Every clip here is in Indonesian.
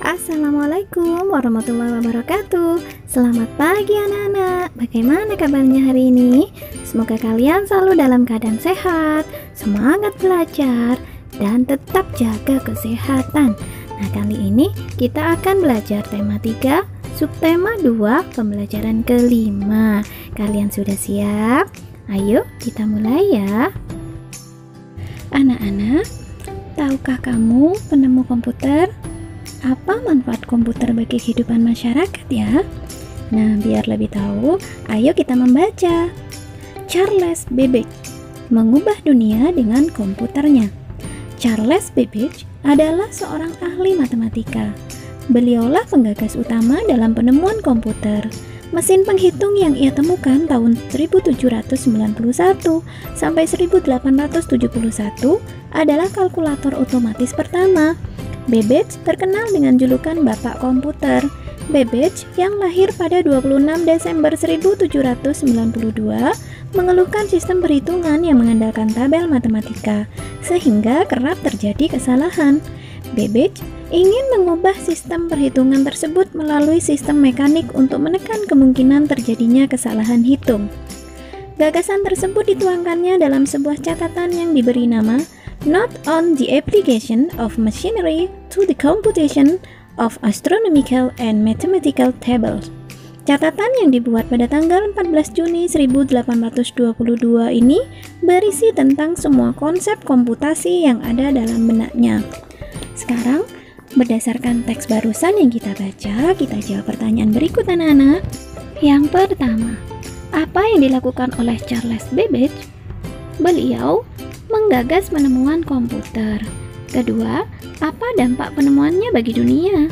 Assalamualaikum warahmatullahi wabarakatuh. Selamat pagi anak-anak. Bagaimana kabarnya hari ini? Semoga kalian selalu dalam keadaan sehat, semangat belajar, dan tetap jaga kesehatan. Nah, kali ini kita akan belajar tema 3, subtema 2, pembelajaran kelima. Kalian sudah siap? Ayo kita mulai ya. Anak-anak, tahukah kamu penemu komputer? Apa manfaat komputer bagi kehidupan masyarakat ya? Nah, biar lebih tahu, ayo kita membaca. Charles Babbage mengubah dunia dengan komputernya. Charles Babbage adalah seorang ahli matematika. Beliaulah penggagas utama dalam penemuan komputer. Mesin penghitung yang ia temukan tahun 1791 sampai 1871 adalah kalkulator otomatis pertama. Babbage terkenal dengan julukan Bapak Komputer. Babbage yang lahir pada 26 Desember 1792 mengeluhkan sistem perhitungan yang mengandalkan tabel matematika, sehingga kerap terjadi kesalahan. Babbage ingin mengubah sistem perhitungan tersebut melalui sistem mekanik untuk menekan kemungkinan terjadinya kesalahan hitung. Gagasan tersebut dituangkannya dalam sebuah catatan yang diberi nama Note on the Application of Machinery to the Computation of Astronomical and Mathematical Tables. Catatan yang dibuat pada tanggal 14 Juni 1822 ini berisi tentang semua konsep komputasi yang ada dalam benaknya. Sekarang, berdasarkan teks barusan yang kita baca, kita jawab pertanyaan berikut anak-anak. Yang pertama, apa yang dilakukan oleh Charles Babbage? Beliau menggagas penemuan komputer. Kedua, apa dampak penemuannya bagi dunia?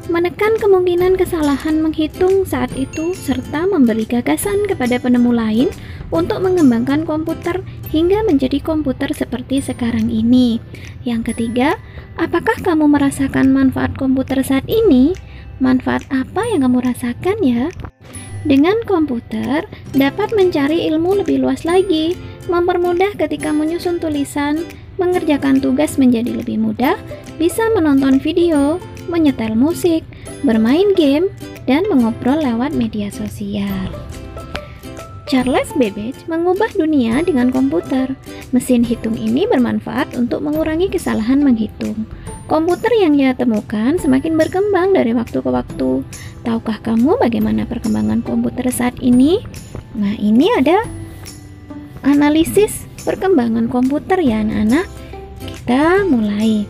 Menekan kemungkinan kesalahan menghitung saat itu serta memberi gagasan kepada penemu lain untuk mengembangkan komputer hingga menjadi komputer seperti sekarang ini. Yang ketiga, apakah kamu merasakan manfaat komputer saat ini? Manfaat apa yang kamu rasakan ya? Dengan komputer, dapat mencari ilmu lebih luas lagi, mempermudah ketika menyusun tulisan, mengerjakan tugas menjadi lebih mudah, bisa menonton video, menyetel musik, bermain game, dan mengobrol lewat media sosial. Charles Babbage mengubah dunia dengan komputer. Mesin hitung ini bermanfaat untuk mengurangi kesalahan menghitung. Komputer yang ia temukan semakin berkembang dari waktu ke waktu. Tahukah kamu bagaimana perkembangan komputer saat ini? Nah, ini ada analisis perkembangan komputer ya anak-anak. Kita mulai.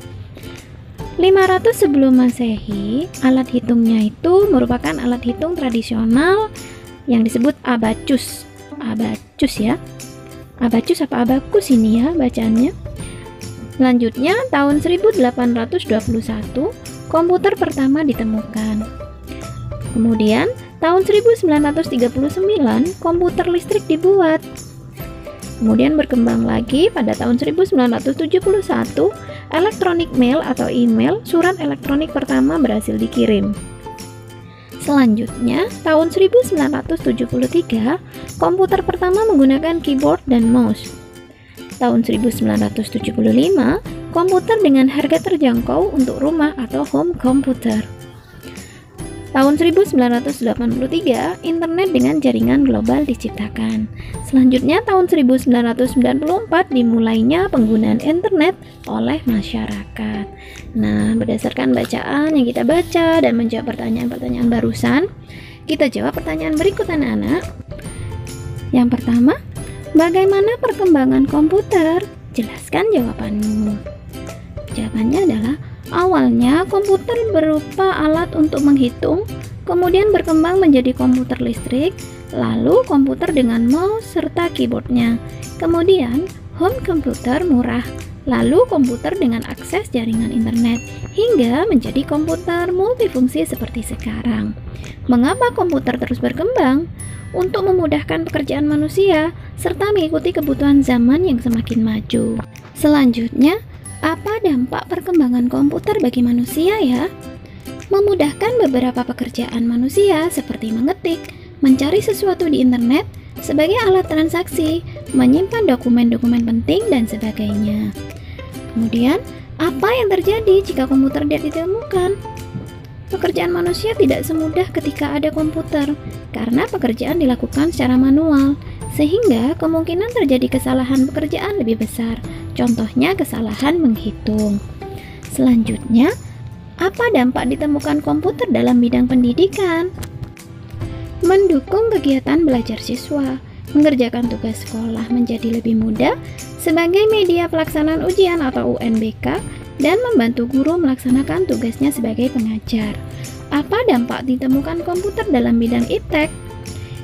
500 sebelum Masehi, alat hitungnya itu merupakan alat hitung tradisional yang disebut abacus. Abacus ya. Abacus apa abakus ini ya bacaannya. Selanjutnya, tahun 1821, komputer pertama ditemukan. Kemudian, tahun 1939, komputer listrik dibuat. Kemudian berkembang lagi pada tahun 1971, electronic mail atau email, surat elektronik pertama berhasil dikirim. Selanjutnya, tahun 1973, komputer pertama menggunakan keyboard dan mouse. Tahun 1975, komputer dengan harga terjangkau untuk rumah atau home computer. Tahun 1983, internet dengan jaringan global diciptakan. Selanjutnya, tahun 1994 dimulainya penggunaan internet oleh masyarakat. Nah, berdasarkan bacaan yang kita baca dan menjawab pertanyaan-pertanyaan barusan, kita jawab pertanyaan berikut anak-anak. Yang pertama, bagaimana perkembangan komputer? Jelaskan jawabanmu. Jawabannya adalah awalnya komputer berupa alat untuk menghitung, kemudian berkembang menjadi komputer listrik, lalu komputer dengan mouse serta keyboardnya. Kemudian home computer murah, lalu komputer dengan akses jaringan internet, hingga menjadi komputer multifungsi seperti sekarang. Mengapa komputer terus berkembang? Untuk memudahkan pekerjaan manusia, serta mengikuti kebutuhan zaman yang semakin maju. Selanjutnya, apa dampak perkembangan komputer bagi manusia ya? Memudahkan beberapa pekerjaan manusia seperti mengetik, mencari sesuatu di internet, sebagai alat transaksi, menyimpan dokumen-dokumen penting, dan sebagainya. Kemudian, apa yang terjadi jika komputer tidak ditemukan? Pekerjaan manusia tidak semudah ketika ada komputer, karena pekerjaan dilakukan secara manual, sehingga kemungkinan terjadi kesalahan pekerjaan lebih besar. Contohnya, kesalahan menghitung. Selanjutnya, apa dampak ditemukan komputer dalam bidang pendidikan? Mendukung kegiatan belajar siswa, mengerjakan tugas sekolah menjadi lebih mudah sebagai media pelaksanaan ujian atau UNBK, dan membantu guru melaksanakan tugasnya sebagai pengajar. Apa dampak ditemukan komputer dalam bidang iptek?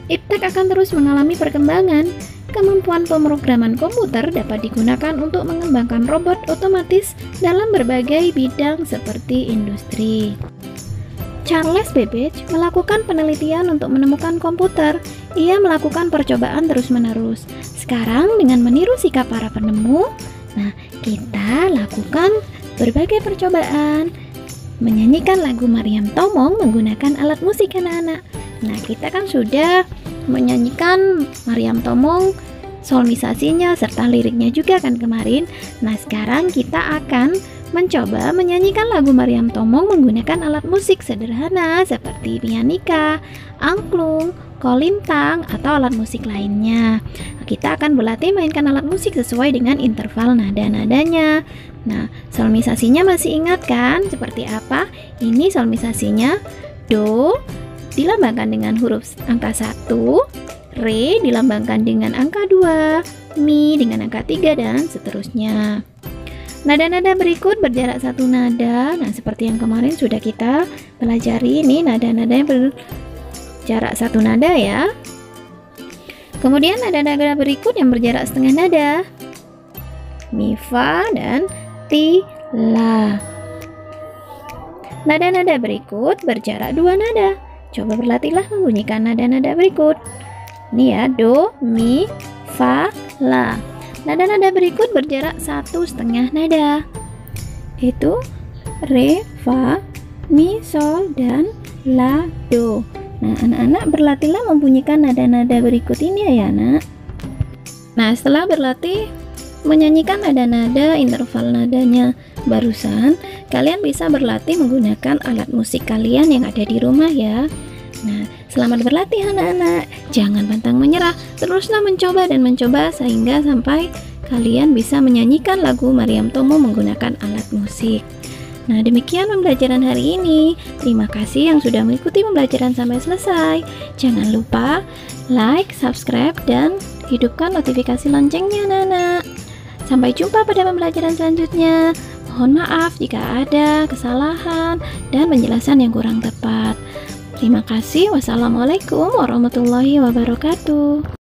Iptek akan terus mengalami perkembangan. Kemampuan pemrograman komputer dapat digunakan untuk mengembangkan robot otomatis dalam berbagai bidang seperti industri. Charles Babbage melakukan penelitian untuk menemukan komputer. Ia melakukan percobaan terus-menerus. Sekarang dengan meniru sikap para penemu, kita lakukan berbagai percobaan. Menyanyikan lagu Maryam Tomong menggunakan alat musik anak-anak. Kita kan sudah menyanyikan Maryam Tomong, solmisasinya serta liriknya juga kan kemarin. Sekarang kita akan mencoba menyanyikan lagu Maryam Tomong menggunakan alat musik sederhana seperti pianika, angklung, kolintang, atau alat musik lainnya. Kita akan berlatih mainkan alat musik sesuai dengan interval nada-nadanya. Solmisasinya masih ingat kan seperti apa? Ini solmisasinya: do dilambangkan dengan huruf angka 1, re dilambangkan dengan angka 2, mi dengan angka 3, dan seterusnya. Nada-nada berikut berjarak satu nada. Seperti yang kemarin sudah kita pelajari, ini nada-nada yang berjarak satu nada ya. Kemudian nada-nada berikut yang berjarak setengah nada. Mi, fa, dan ti, la. Nada-nada berikut berjarak dua nada. Coba berlatihlah membunyikan nada-nada berikut. Ini ya, do, mi, fa, la. Nada-nada berikut berjarak 1,5 nada, yaitu re, fa, mi, sol, dan la, do. Anak-anak berlatihlah membunyikan nada-nada berikut ini ya nak. Setelah berlatih menyanyikan nada-nada interval nadanya barusan, kalian bisa berlatih menggunakan alat musik kalian yang ada di rumah ya. Selamat berlatih anak-anak, jangan pantang menyerah, teruslah mencoba dan mencoba sehingga sampai kalian bisa menyanyikan lagu Maryam Tomong menggunakan alat musik. Demikian pembelajaran hari ini. Terima kasih yang sudah mengikuti pembelajaran sampai selesai. Jangan lupa like, subscribe, dan hidupkan notifikasi loncengnya anak-anak. Sampai jumpa pada pembelajaran selanjutnya. Mohon maaf jika ada kesalahan dan penjelasan yang kurang tepat. Terima kasih. Wassalamualaikum warahmatullahi wabarakatuh.